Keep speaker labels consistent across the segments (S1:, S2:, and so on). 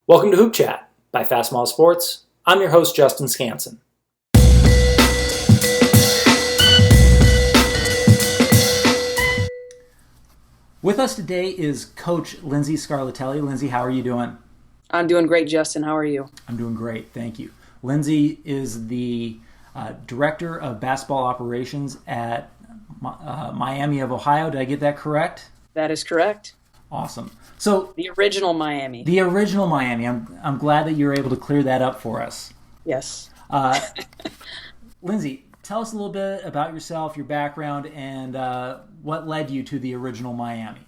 S1: Welcome to Hoop Chat by FastModel Sports. I'm your host, Justin Scanson. With us today is Coach Lindsay Scarlatelli. Lindsay, how are you doing?
S2: I'm doing great, Justin. How are you?
S1: I'm doing great, thank you. Lindsay is the Director of Basketball Operations at Miami of Ohio. Did I get that correct?
S2: That is correct.
S1: Awesome. So
S2: the original Miami.
S1: The original Miami. I'm glad that you're able to clear that up for us.
S2: Yes.
S1: Lindsay, tell us a little bit about yourself, your background, and what led you to the original Miami.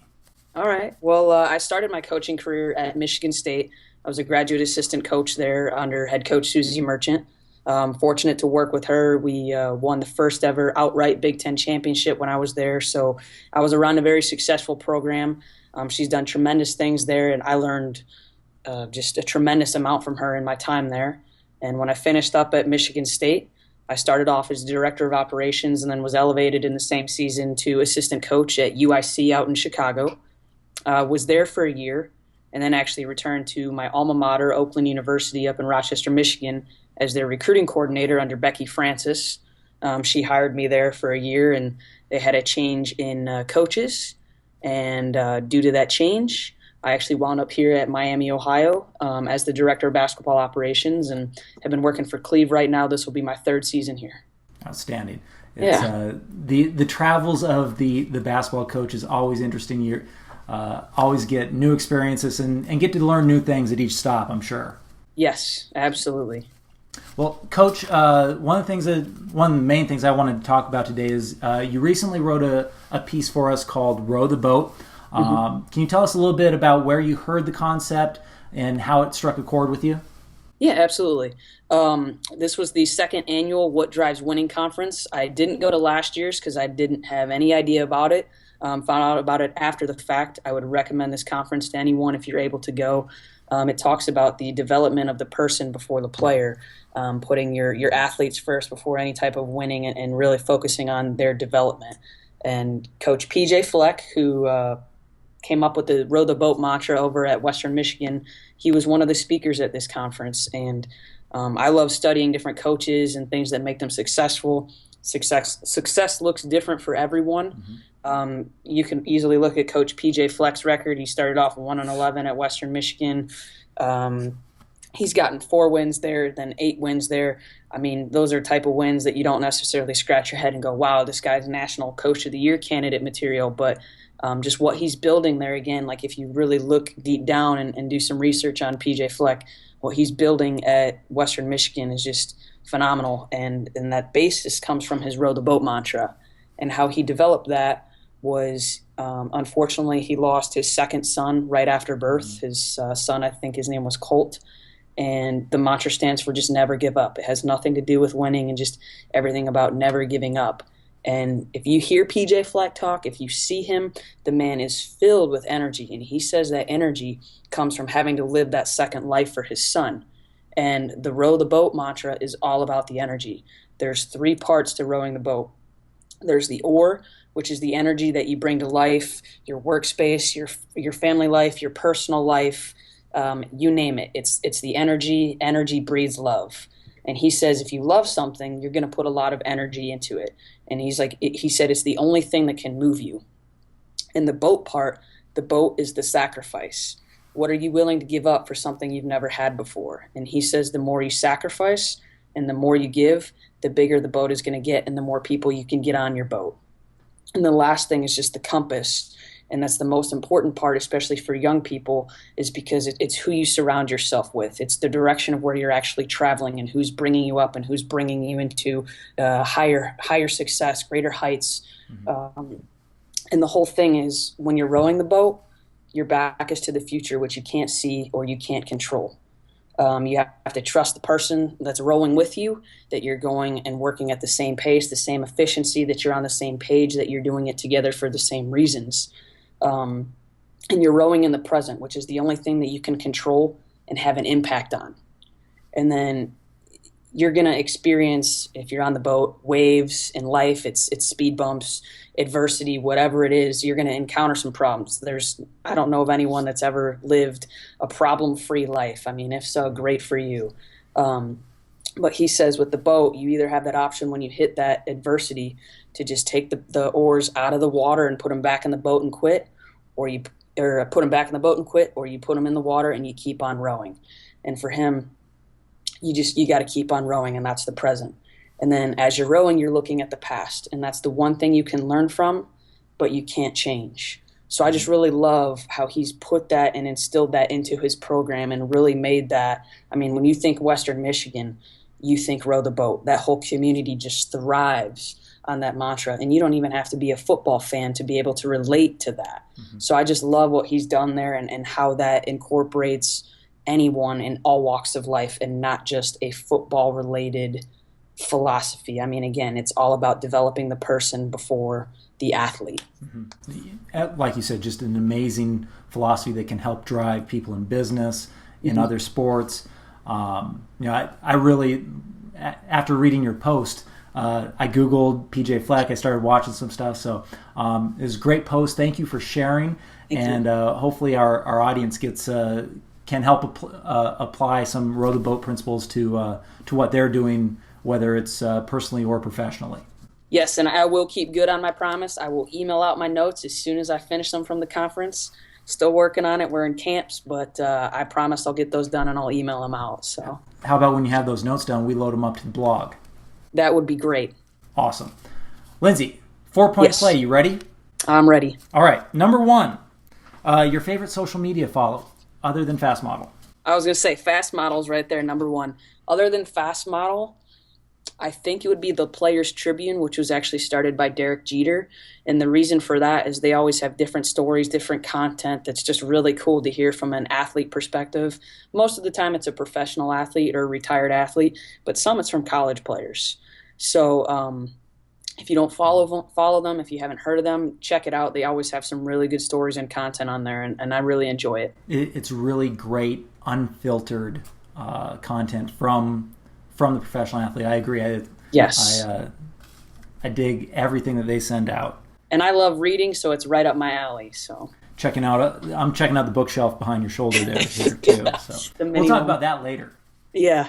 S2: All right. Well, I started my coaching career at Michigan State. I was a graduate assistant coach there under head coach Susie Merchant. Fortunate to work with her. We won the first ever outright Big Ten championship when I was there. So I was around a very successful program. She's done tremendous things there, and I learned just a tremendous amount from her in my time there. And when I finished up at Michigan State, I started off as director of operations and then was elevated in the same season to assistant coach at UIC out in Chicago. Was there for a year and then actually returned to my alma mater, Oakland University up in Rochester, Michigan, as their recruiting coordinator under Becky Francis. She hired me there for a year, and they had a change in coaches. And due to that change, I actually wound up here at Miami, Ohio, as the director of basketball operations, and have been working for Cleve right now. This will be my third season here.
S1: Outstanding. It's, the travels of the basketball coach is always interesting. You always get new experiences and get to learn new things at each stop, I'm sure.
S2: Yes, absolutely.
S1: Well, Coach, one of the main things I wanted to talk about today is you recently wrote a piece for us called "Row the Boat." Can you tell us a little bit about where you heard the concept and how it struck a chord with you?
S2: Yeah, absolutely. This was the second annual What Drives Winning conference. I didn't go to last year's because I didn't have any idea about it. Found out about it after the fact. I would recommend this conference to anyone if you're able to go. It talks about the development of the person before the player, putting your athletes first before any type of winning and really focusing on their development. And Coach PJ Fleck, who came up with the Row the Boat mantra over at Western Michigan, he was one of the speakers at this conference. And I love studying different coaches and things that make them successful. Success looks different for everyone. You can easily look at Coach PJ Fleck's record. He started off 1-11 at Western Michigan. He's gotten 4 wins there, then 8 wins there. I mean, those are type of wins that you don't necessarily scratch your head and go, wow, this guy's National Coach of the Year candidate material. But just what he's building there, again, like if you really look deep down and do some research on PJ Fleck, what he's building at Western Michigan is just phenomenal. And that basis comes from his Row the Boat mantra. And how he developed that was, unfortunately, he lost his second son right after birth. His son, I think his name was Colt. And the mantra stands for just never give up. It has nothing to do with winning and just everything about never giving up. And if you hear PJ Fleck talk, if you see him, the man is filled with energy. And he says that energy comes from having to live that second life for his son. And the Row the Boat mantra is all about the energy. There's 3 parts to rowing the boat. There's the oar, which is the energy that you bring to life, your workspace, your family life, your personal life, you name it. It's the energy. Energy breeds love. And he says if you love something, you're going to put a lot of energy into it. And he said it's the only thing that can move you. And the boat part, the boat is the sacrifice. What are you willing to give up for something you've never had before? And he says the more you sacrifice and the more you give, the bigger the boat is going to get and the more people you can get on your boat. And the last thing is just the compass. And that's the most important part, especially for young people, is because it's who you surround yourself with. It's the direction of where you're actually traveling and who's bringing you up and who's bringing you into higher success, greater heights. And the whole thing is when you're rowing the boat, your back is to the future, which you can't see or you can't control. You have to trust the person that's rowing with you, that you're going and working at the same pace, the same efficiency, that you're on the same page, that you're doing it together for the same reasons. And you're rowing in the present, which is the only thing that you can control and have an impact on. And then you're going to experience, if you're on the boat, waves in life. It's speed bumps, adversity, whatever it is. You're going to encounter some problems. I don't know of anyone that's ever lived a problem-free life. I mean, if so, great for you. But he says with the boat, you either have that option when you hit that adversity to just take the oars out of the water and put them back in the boat and quit, or put them back in the boat and quit, or you put them in the water and you keep on rowing. And for him, you got to keep on rowing, and that's the present. And then as you're rowing, you're looking at the past, and that's the one thing you can learn from, but you can't change. So I just really love how he's put that and instilled that into his program and really made that. I mean, when you think Western Michigan, you think row the boat. That whole community just thrives on that mantra, and you don't even have to be a football fan to be able to relate to that. Mm-hmm. So I just love what he's done there and how that incorporates anyone in all walks of life and not just a football related philosophy. I mean, again, it's all about developing the person before the athlete.
S1: Mm-hmm. Like you said, just an amazing philosophy that can help drive people in business, in mm-hmm. other sports. I really, after reading your post, I Googled PJ Fleck. I started watching some stuff. So it was a great post. Thank you for sharing. Thank you. Hopefully our audience can help apply some row the boat principles to what they're doing, whether it's personally or professionally.
S2: Yes, and I will keep good on my promise. I will email out my notes as soon as I finish them from the conference. Still working on it. We're in camps, but I promise I'll get those done and I'll email them out. So,
S1: how about when you have those notes done, we load them up to the blog?
S2: That would be great.
S1: Awesome. Lindsay, 4-point play. You ready?
S2: I'm ready.
S1: All right. Number 1, your favorite social media follow other than FastModel?
S2: I was going to say FastModel's right there, number 1. Other than FastModel, I think it would be the Players Tribune, which was actually started by Derek Jeter. And the reason for that is they always have different stories, different content that's just really cool to hear from an athlete perspective. Most of the time it's a professional athlete or a retired athlete, but some it's from college players. So if you don't follow them, if you haven't heard of them, check it out. They always have some really good stories and content on there, and I really enjoy it.
S1: It's really great, unfiltered content from the professional athlete. I agree.
S2: Yes.
S1: I dig everything that they send out.
S2: And I love reading, so it's right up my alley. So
S1: I'm checking out the bookshelf behind your shoulder there too.
S2: Yes,
S1: so we'll talk about that later.
S2: Yeah.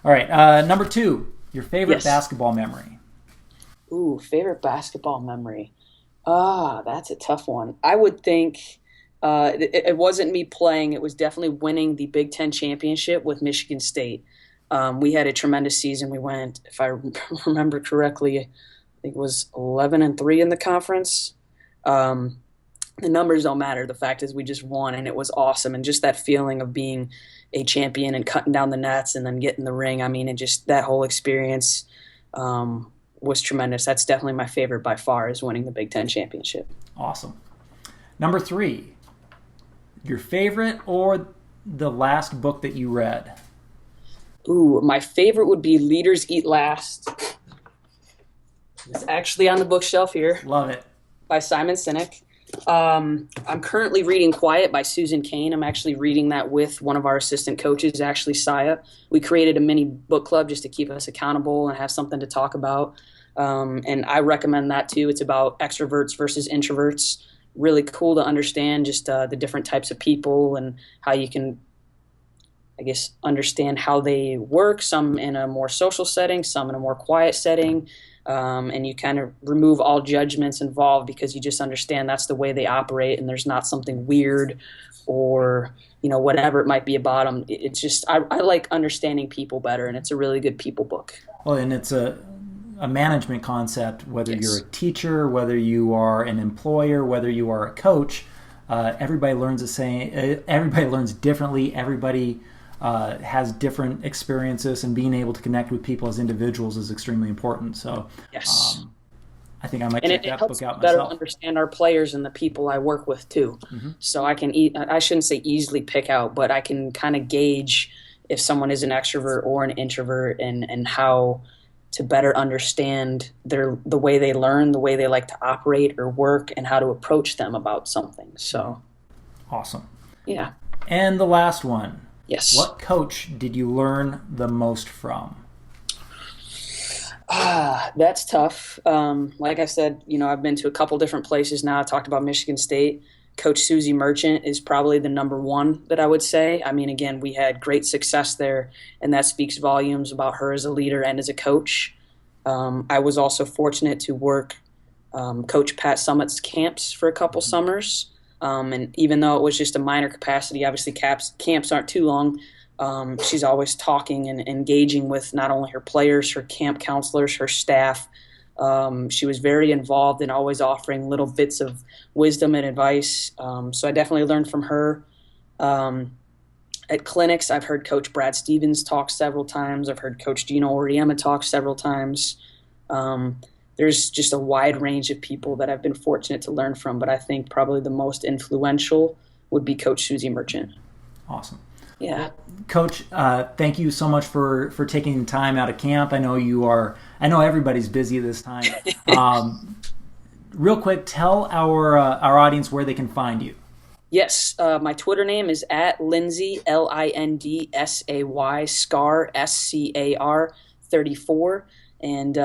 S1: All right. Number 2, your favorite basketball memory.
S2: Ooh, favorite basketball memory. That's a tough one. I would think it wasn't me playing. It was definitely winning the Big Ten championship with Michigan State. We had a tremendous season. We went, if I remember correctly, I think it was 11-3 in the conference. The numbers don't matter. The fact is we just won, and it was awesome. And just that feeling of being a champion and cutting down the nets and then getting the ring, I mean, and just that whole experience was tremendous. That's definitely my favorite by far, is winning the Big Ten championship.
S1: Awesome. Number 3, your favorite or the last book that you read?
S2: Ooh, my favorite would be Leaders Eat Last. It's actually on the bookshelf here.
S1: Love it.
S2: By Simon Sinek. I'm currently reading Quiet by Susan Cain. I'm actually reading that with one of our assistant coaches, Ashley Saya. We created a mini book club just to keep us accountable and have something to talk about. And I recommend that too. It's about extroverts versus introverts. Really cool to understand just the different types of people and how you can, I guess, understand how they work, some in a more social setting, some in a more quiet setting, and you kind of remove all judgments involved because you just understand that's the way they operate and there's not something weird or, whatever it might be about them. It's just, I like understanding people better, and it's a really good people book.
S1: Well, and it's a management concept, whether you're a teacher, whether you are an employer, whether you are a coach, everybody learns everybody learns differently. Everybody has different experiences, and being able to connect with people as individuals is extremely important. So I think I might check that book out myself. And it helps
S2: better understand our players and the people I work with too. Mm-hmm. So I shouldn't say easily pick out, but I can kind of gauge if someone is an extrovert or an introvert and how to better understand the way they learn, the way they like to operate or work, and how to approach them about something. So
S1: awesome.
S2: Yeah.
S1: And the last one.
S2: Yes.
S1: What coach did you learn the most from?
S2: That's tough. Like I said, I've been to a couple different places now. I talked about Michigan State. Coach Susie Merchant is probably the number one that I would say. I mean, again, we had great success there, and that speaks volumes about her as a leader and as a coach. I was also fortunate to work Coach Pat Summitt's camps for a couple summers. And even though it was just a minor capacity, obviously camps aren't too long. She's always talking and engaging with not only her players, her camp counselors, her staff. She was very involved and always offering little bits of wisdom and advice. So I definitely learned from her. At clinics, I've heard Coach Brad Stevens talk several times. I've heard Coach Gino Oriema talk several times. There's just a wide range of people that I've been fortunate to learn from, but I think probably the most influential would be Coach Susie Merchant.
S1: Awesome.
S2: Yeah.
S1: Coach, thank you so much for taking time out of camp. I know everybody's busy this time. Real quick, tell our audience where they can find you.
S2: Yes, my Twitter name is at Lindsay, Lindsay, Scar, SCAR 34. And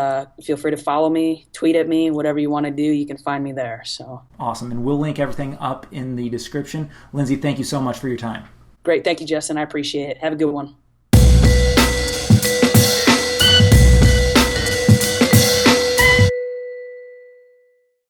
S2: feel free to follow me, tweet at me, whatever you want to do, you can find me there. So
S1: awesome. And we'll link everything up in the description. Lindsay, thank you so much for your time.
S2: Great. Thank you, Justin. I appreciate it. Have a good one.